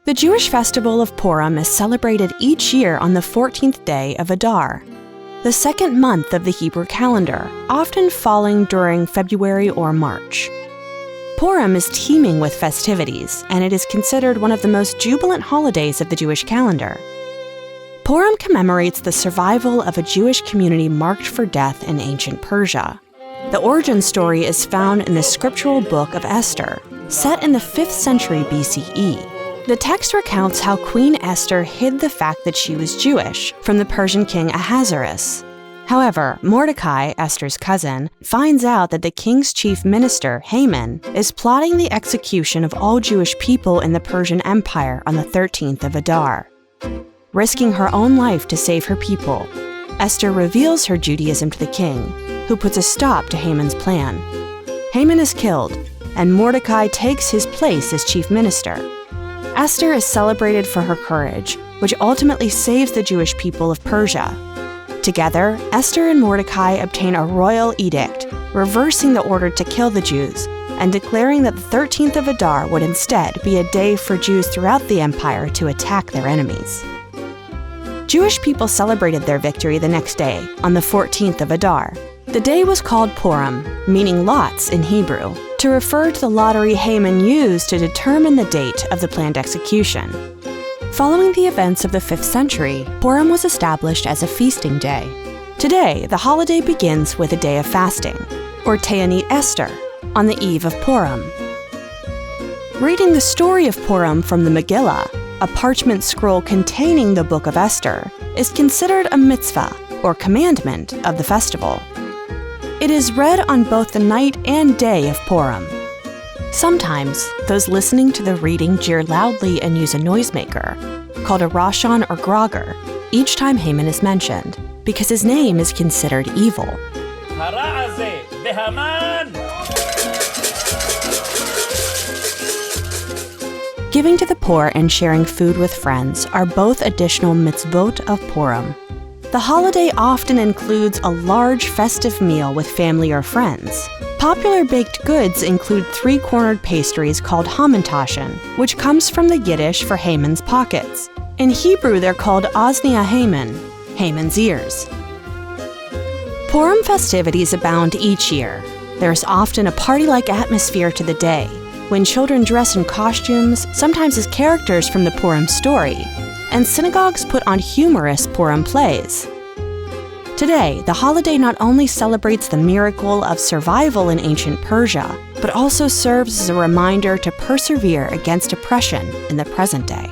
The Jewish festival of Purim is celebrated each year on the 14th day of Adar, the second month of the Hebrew calendar, often falling during February or March. Purim is teeming with festivities, and it is considered one of the most jubilant holidays of the Jewish calendar. Purim commemorates the survival of a Jewish community marked for death in ancient Persia. The origin story is found in the scriptural book of Esther, set in the 5th century BCE. The text recounts how Queen Esther hid the fact that she was Jewish from the Persian king Ahasuerus. However, Mordecai, Esther's cousin, finds out that the king's chief minister, Haman, is plotting the execution of all Jewish people in the Persian Empire on the 13th of Adar. Risking her own life to save her people, Esther reveals her Judaism to the king, who puts a stop to Haman's plan. Haman is killed, and Mordecai takes his place as chief minister. Esther is celebrated for her courage, which ultimately saves the Jewish people of Persia. Together, Esther and Mordecai obtain a royal edict, reversing the order to kill the Jews, and declaring that the 13th of Adar would instead be a day for Jews throughout the empire to attack their enemies. Jewish people celebrated their victory the next day, on the 14th of Adar. The day was called Purim, meaning lots in Hebrew, to refer to the lottery Haman used to determine the date of the planned execution. Following the events of the 5th century, Purim was established as a feasting day. Today, the holiday begins with a day of fasting, or Ta'anit Esther, on the eve of Purim. Reading the story of Purim from the Megillah, a parchment scroll containing the Book of Esther, is considered a mitzvah, or commandment, of the festival. It is read on both the night and day of Purim. Sometimes, those listening to the reading jeer loudly and use a noisemaker, called a rashon or grogger, each time Haman is mentioned, because his name is considered evil. Giving to the poor and sharing food with friends are both additional mitzvot of Purim. The holiday often includes a large festive meal with family or friends. Popular baked goods include three-cornered pastries called hamantashen, which comes from the Yiddish for Haman's pockets. In Hebrew, they're called Oznia Haman, Haman's ears. Purim festivities abound each year. There's often a party-like atmosphere to the day, when children dress in costumes, sometimes as characters from the Purim story, and synagogues put on humorous Purim plays. Today, the holiday not only celebrates the miracle of survival in ancient Persia, but also serves as a reminder to persevere against oppression in the present day.